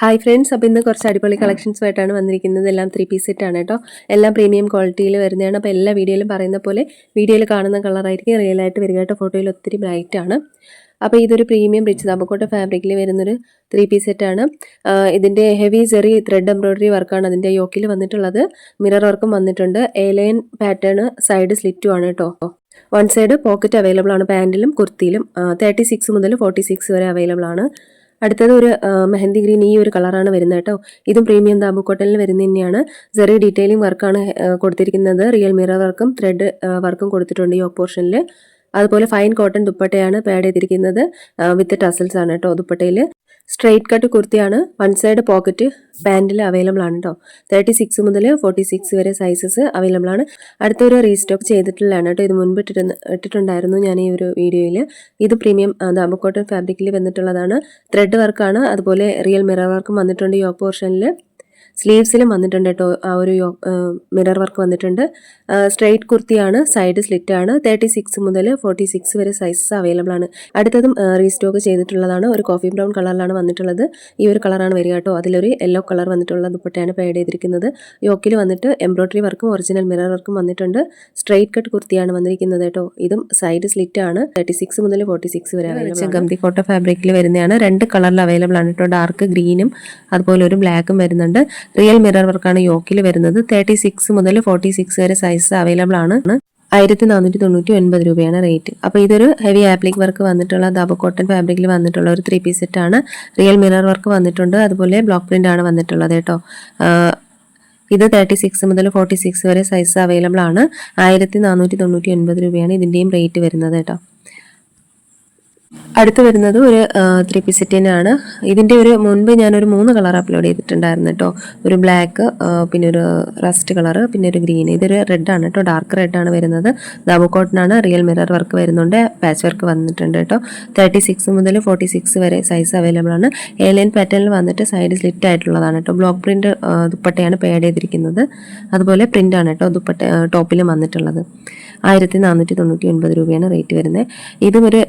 Hi friends, അപ്പോൾ ഇന്ന് കുറച്ച് അടിപൊളി കളക്ഷൻസുമായിട്ടാണ് വന്നിരിക്കുന്നത്. എല്ലാം 3 പീസ് സെറ്റ് ആണ് കേട്ടോ. എല്ലാം പ്രീമിയം ക്വാളിറ്റിയിൽ വരുന്നതാണ്. അപ്പോൾ എല്ലാ വീഡിയോയിലും പറയുന്ന പോലെ വീഡിയോയിൽ കാണുന്ന കളറായിരിക്കും റിയൽ ആയിട്ട് വരിക കേട്ടോ. ഫോട്ടോയിൽ ഒത്തിരി ബ്രൈറ്റ് ആണ്. അപ്പോൾ ഇതൊരു പ്രീമിയം റിച്ച് ദാബക്കോട്ട ഫാബ്രിക്കിൽ വരുന്നൊരു 3 പീസ് സെറ്റാണ്. ഇതിൻ്റെ ഹെവി ചെറി ത്രെഡ് എംബ്രോയിഡറി വർക്കാണ് അതിൻ്റെ യോക്കിൽ വന്നിട്ടുള്ളത്. മിറർ വർക്കും വന്നിട്ടുണ്ട്. എ ലൈൻ പാറ്റേൺ, സൈഡ് സ്ലിറ്റും ആണ് കേട്ടോ. വൺ സൈഡ് പോക്കറ്റ് അവൈലബിൾ ആണ് പാൻറ്റിലും കുർത്തിയിലും. 36 മുതൽ 46 വരെ അവൈലബിൾ ആണ്. അടുത്തത് ഒരു മെഹന്തി ഗ്രീൻ, ഈ ഒരു കളറാണ് വരുന്നത് കേട്ടോ. ഇതും പ്രീമിയം ദാബു കോട്ടണിൽ വരുന്ന തന്നെയാണ്. ചെറിയ ഡീറ്റെയിലിംഗ് വർക്കാണ് കൊടുത്തിരിക്കുന്നത്. റിയൽ മിറർ വർക്കും ത്രെഡ് വർക്കും കൊടുത്തിട്ടുണ്ട് യോക്ക് പോർഷനിൽ. അതുപോലെ ഫൈൻ കോട്ടൺ ദുപ്പട്ടയാണ് പാഡ് ചെയ്തിരിക്കുന്നത്. വിത്ത് ടസൽസ് ആണ് കേട്ടോ ദുപ്പട്ടയിൽ. സ്ട്രെയിറ്റ് കട്ട് കുർത്തിയാണ്. വൺ സൈഡ് പോക്കറ്റ് പാൻറ്റിൽ അവൈലബിൾ ആണ് കേട്ടോ. 36 മുതൽ 46 വരെ സൈസസ് അവൈലബിൾ ആണ്. അടുത്തൊരു റീസ്റ്റോക്ക് ചെയ്തിട്ടുള്ളതാണ് കേട്ടോ. ഇത് മുൻപ് ഇട്ടിട്ടുണ്ടായിരുന്നു ഞാൻ ഈ ഒരു വീഡിയോയിൽ. ഇത് പ്രീമിയം ദാബു കോട്ടൺ ഫാബ്രിക്കിൽ വന്നിട്ടുള്ളതാണ്. ത്രെഡ് വർക്കാണ്. അതുപോലെ റിയൽ മിറർ വർക്കും വന്നിട്ടുണ്ട് യോക്ക് പോർഷനിൽ. സ്ലീവ്സിലും വന്നിട്ടുണ്ട് കേട്ടോ. ആ ഒരു മിറർ വർക്ക് വന്നിട്ടുണ്ട്. സ്ട്രെയിറ്റ് കുർത്തിയാണ്. സൈഡ് സ്ലിറ്റ് ആണ്. 36 മുതൽ 46 വരെ സൈസസ് അവൈലബിൾ ആണ്. അടുത്തതും റീസ്റ്റോക്ക് ചെയ്തിട്ടുള്ളതാണ്. ഒരു കോഫി ബ്രൗൺ കളറിലാണ് വന്നിട്ടുള്ളത്. ഈ ഒരു കളറാണ് വരിക കേട്ടോ. അതിലൊരു യെല്ലോ കളർ വന്നിട്ടുള്ള ദുപ്പട്ടയാണ് പാഡ് ചെയ്തിരിക്കുന്നത്. യോക്കിൽ വന്നിട്ട് എംബ്രോയിഡറി വർക്കും ഒറിജിനൽ മിറർ വർക്കും വന്നിട്ടുണ്ട്. സ്ട്രെയിറ്റ് കട്ട് കുർത്തിയാണ് വന്നിരിക്കുന്നത് കേട്ടോ. ഇതും സൈഡ് സ്ലിറ്റ് ആണ്. 36 മുതൽ 46 വരെ അവൈലബിൾ ആണ്. ഗംദി കോട്ട ഫാബ്രിക്കിൽ വരുന്നതാണ്. രണ്ട് കളറിൽ അവൈലബിൾ ആണ് കേട്ടോ. ഡാർക്ക് ഗ്രീനും അതുപോലെ ഒരു ബ്ലാക്കും വരുന്നുണ്ട്. റിയൽ മിറർ വർക്കാണ് യോക്കിൽ വരുന്നത്. 36 മുതൽ 46 വരെ സൈസ് അവൈലബിൾ ആണ്. 1499 രൂപയാണ് റേറ്റ്. അപ്പോൾ ഇതൊരു ഹെവി ആപ്ലിക് വർക്ക് വന്നിട്ടുള്ള ദാബു കോട്ടൺ ഫാബ്രിക്കിൽ വന്നിട്ടുള്ള ഒരു 3 പീസ് സെറ്റ് ആണ്. റിയൽ മിറർ വർക്ക് വന്നിട്ടുണ്ട്. അതുപോലെ ബ്ലോക്ക് പ്രിന്റ് ആണ് വന്നിട്ടുള്ളത് കേട്ടോ. ഇത് 36 മുതൽ 46 വരെ സൈസ് അവൈലബിൾ ആണ്. 1499 രൂപയാണ് ഇതിൻ്റെയും റേറ്റ് വരുന്നത് കേട്ടോ. അടുത്ത് വരുന്നത് ഒരു 3 പീസ് സെറ്റ് തന്നെയാണ്. ഇതിൻ്റെ ഒരു മുൻപ് ഞാനൊരു 3 കളർ അപ്ലോഡ് ചെയ്തിട്ടുണ്ടായിരുന്നു കേട്ടോ. ഒരു ബ്ലാക്ക്, പിന്നെ ഒരു റസ്റ്റ് കളർ, പിന്നെ ഒരു ഗ്രീൻ. ഇതൊരു റെഡ് ആണ് കേട്ടോ. ഡാർക്ക് റെഡ് ആണ് വരുന്നത്. ദാബു കോട്ടൺ ആണ്. റിയൽ മിറർ വർക്ക് വരുന്നുണ്ട്. പാച്ച് വർക്ക് വന്നിട്ടുണ്ട് കേട്ടോ. 36 മുതൽ 46 വരെ സൈസ് അവൈലബിൾ ആണ്. എ ലൈൻ പാറ്റേണിൽ വന്നിട്ട് സൈഡ് സ്ലിറ്റ് ആയിട്ടുള്ളതാണ് കേട്ടോ. ബ്ലോക്ക് പ്രിന്റ് ദുപ്പട്ടയാണ് പാഡ് ചെയ്തിരിക്കുന്നത്. അതുപോലെ പ്രിന്റ് ആണ് കേട്ടോ ദുപ്പട്ട ടോപ്പിലും വന്നിട്ടുള്ളത്. 1499 രൂപയാണ് റേറ്റ് വരുന്നത്. ഇതും ഒരു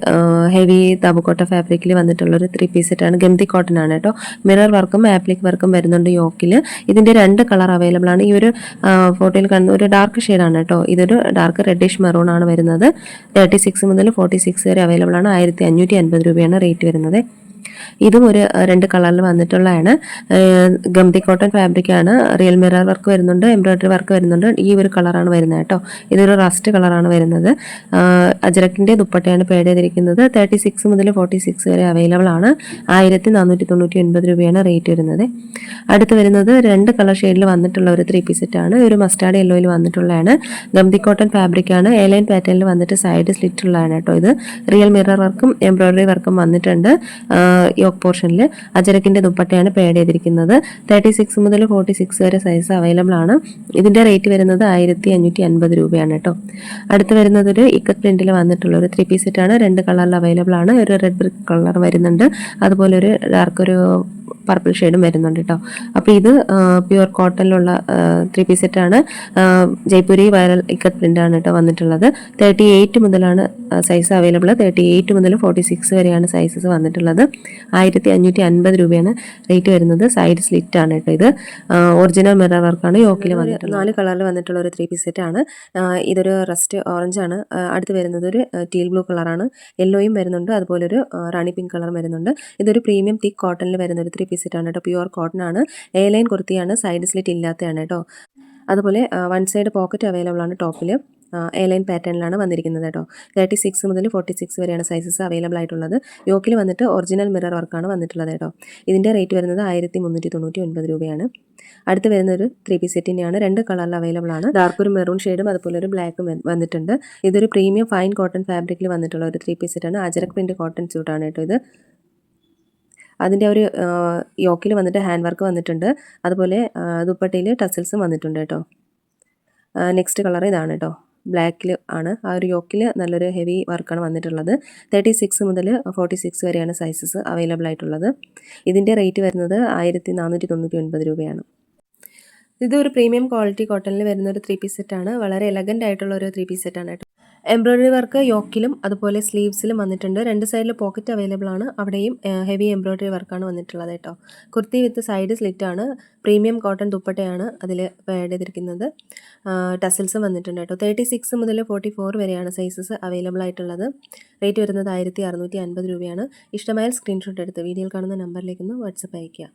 ഹെവി ദാബു കോട്ട ഫാബ്രിക്കിൽ വന്നിട്ടുള്ള ഒരു 3 പീസ് സെറ്റ് ആണ്. ഗംദി കോട്ടൺ ആണ് കേട്ടോ. മിറർ വർക്കും ആപ്ലിക് വർക്കും വരുന്നുണ്ട് യോക്കിൽ. ഇതിന്റെ 2 കളർ അവൈലബിൾ ആണ്. ഈ ഒരു ഫോട്ടോയിൽ കാണുന്ന ഒരു ഡാർക്ക് ഷെയ്ഡാണ് കേട്ടോ. ഇതൊരു ഡാർക്ക് റെഡിഷ് മെറൂൺ ആണ് വരുന്നത്. 36 മുതൽ 46 വരെ അവൈലബിൾ ആണ്. 1550 രൂപയാണ് റേറ്റ് വരുന്നത്. ഇതും ഒരു 2 കളറിൽ വന്നിട്ടുള്ളതാണ്. ഗംദി കോട്ടൺ ഫാബ്രിക് ആണ്. റിയൽ മിറർ വർക്ക് വരുന്നുണ്ട്. എംബ്രോയിഡറി വർക്ക് വരുന്നുണ്ട്. ഈ ഒരു കളറാണ് വരുന്നത് കേട്ടോ. ഇതൊരു റസ്റ്റ് കളറാണ് വരുന്നത്. അജരക്കിന്റെ ദുപ്പട്ടയാണ് പാഡ് ചെയ്തിരിക്കുന്നത്. 36 മുതൽ 46 വരെ അവൈലബിൾ ആണ്. 1499 രൂപയാണ് റേറ്റ് വരുന്നത്. അടുത്ത് വരുന്നത് 2 കളർ ഷെയ്ഡിൽ വന്നിട്ടുള്ള ഒരു 3 പീസ് സെറ്റ് ആണ്. ഒരു മസ്റ്റാർഡ് യെല്ലോയിൽ വന്നിട്ടുള്ളതാണ്. ഗംദി കോട്ടൺ ഫാബ്രിക് ആണ്. എ ലൈൻ പാറ്റേണിൽ വന്നിട്ട് സൈഡ് സ്ലിറ്റ് ഉള്ളതാണ് കേട്ടോ. ഇത് റിയൽ മിറർ വർക്കും എംബ്രോയിഡറി വർക്കും വന്നിട്ടുണ്ട്. യോക്ക് പോർഷനിൽ അജരക്കിന്റെ ദുപ്പട്ടയാണ് പാഡ് ചെയ്തിരിക്കുന്നത്. 36 മുതൽ 46 വരെ സൈസ് അവൈലബിൾ ആണ്. ഇതിന്റെ റേറ്റ് വരുന്നത് 1550 രൂപയാണ് കേട്ടോ. അടുത്ത് വരുന്നത് ഒരു ഇക്കത്ത് പ്രിന്റിൽ വന്നിട്ടുള്ള ഒരു 3 പീസ് സെറ്റ് ആണ്. 2 കളറിൽ അവൈലബിൾ ആണ്. ഒരു റെഡ് ബ്രിക്ക് കളർ വരുന്നുണ്ട്. അതുപോലെ ഒരു ഡാർക്ക് ഒരു പർപ്പിൾ ഷെയ്ഡും വരുന്നുണ്ട് കേട്ടോ. അപ്പോൾ ഇത് പ്യുവർ കോട്ടണിലുള്ള 3 പീസ് സെറ്റ് ആണ്. ജയ്പൂരി വൈറൽ ഇക്കത്ത് പ്രിന്റ് ആണ് കേട്ടോ വന്നിട്ടുള്ളത്. 38 മുതലാണ് സൈസ് അവൈലബിൾ. 38 മുതൽ 46 വരെയാണ് സൈസസ് വന്നിട്ടുള്ളത്. 1550 രൂപയാണ് റേറ്റ് വരുന്നത്. സൈഡ് സ്ലിറ്റ് ആണ് കേട്ടോ. ഇത് ഒറിജിനൽ മിറർ വർക്കാണ് യോക്കിൽ വന്നിട്ടുള്ളത്. 4 കളറിൽ വന്നിട്ടുള്ള ഒരു 3 പീസ് സെറ്റ് ആണ്. ഇതൊരു റസ്റ്റ് ഓറഞ്ച് ആണ്. അടുത്ത് വരുന്നത് ഒരു ടീൽ ബ്ലൂ കളറാണ്. യെല്ലോയും വരുന്നുണ്ട്. അതുപോലെ ഒരു റാണി പിങ്ക് കളർ വരുന്നുണ്ട്. ഇതൊരു പ്രീമിയം തിക്ക് കോട്ടണിൽ വരുന്ന ഒരു 3 പീസ് സെറ്റ് ആണ് കേട്ടോ. പ്യുവർ കോട്ടൺ ആണ്. എ ലൈൻ കുർത്തിയാണ്. സൈഡ് സ്ലിറ്റ് ഇല്ലാത്തതാണ് കേട്ടോ. അതുപോലെ വൺ സൈഡ് പോക്കറ്റ് അവൈലബിൾ ആണ് ടോപ്പിൽ. എ ലൈൻ പാറ്റേണിലാണ് വന്നിരിക്കുന്നത് കേട്ടോ. 36 മുതൽ 46 വരെയാണ് സൈസസ് അവൈലബിൾ ആയിട്ടുള്ളത്. യോക്കിൽ വന്നിട്ട് ഒറിജിനൽ മിറർ വർക്കാണ് വന്നിട്ടുള്ളത് കേട്ടോ. ഇതിൻ്റെ റേറ്റ് വരുന്നത് 1399 രൂപയാണ്. അടുത്ത് വരുന്ന ഒരു 3 പീസ് സെറ്റിനെയാണ്. 2 കളറിൽ അവൈലബിൾ ആണ്. ഡാർക്ക് ഒരു മെറൂൺ ഷെയ്ഡും അതുപോലെ ഒരു ബ്ലാക്കും വന്നിട്ടുണ്ട്. ഇതൊരു പ്രീമിയം ഫൈൻ കോട്ടൺ ഫാബ്രിക്കിൽ വന്നിട്ടുള്ള ഒരു 3 പീസ് സെറ്റാണ്. അജരക് പ്രിന്റ് കോട്ടൺ സ്യൂട്ടാണ് കേട്ടോ ഇത്. അതിൻ്റെ ഒരു യോക്കിൽ വന്നിട്ട് ഹാൻഡ് വർക്ക് വന്നിട്ടുണ്ട്. അതുപോലെ ദുപ്പട്ടയിൽ ടസൽസും വന്നിട്ടുണ്ട് കേട്ടോ. നെക്സ്റ്റ് കളർ ഇതാണ് കേട്ടോ. ബ്ലാക്കിൽ ആണ്. ആ ഒരു യോക്കിൽ നല്ലൊരു ഹെവി വർക്കാണ് വന്നിട്ടുള്ളത്. 36 മുതൽ 46 വരെയാണ് സൈസസ് അവൈലബിൾ ആയിട്ടുള്ളത്. ഇതിൻ്റെ റേറ്റ് വരുന്നത് 1499 രൂപയാണ്. ഇതൊരു പ്രീമിയം ക്വാളിറ്റി കോട്ടണിൽ വരുന്ന ഒരു 3 പീസ് സെറ്റാണ്. വളരെ എലഗൻ്റ് ആയിട്ടുള്ള ഒരു 3 പീസ് സെറ്റാണ് കേട്ടോ. എംബ്രോയ്ഡറി വർക്ക് യോക്കിലും അതുപോലെ സ്ലീവ്സിലും വന്നിട്ടുണ്ട്. 2 സൈഡിൽ പോക്കറ്റ് അവൈലബിൾ ആണ്. അവിടെയും ഹെവി എംബ്രോയ്ഡറി വർക്കാണ് വന്നിട്ടുള്ളത് കേട്ടോ. കുർത്തി വിത്ത് സൈഡ് സ്ലിറ്റ് ആണ്. പ്രീമിയം കോട്ടൺ ദുപ്പട്ടയാണ് അതിൽ ആഡ് ചെയ്തിരിക്കുന്നത്. ടസൽസും വന്നിട്ടുണ്ട് കേട്ടോ. 36 മുതൽ 44 വരെയാണ് സൈസസ് അവൈലബിൾ ആയിട്ടുള്ളത്. റേറ്റ് വരുന്നത് 1650 രൂപയാണ്. ഇഷ്ടമായാൽ സ്ക്രീൻഷോട്ട് എടുത്ത് വീഡിയോയിൽ കാണുന്ന നമ്പറിലേക്കൊന്ന് വാട്സപ്പ് അയയ്ക്കുക.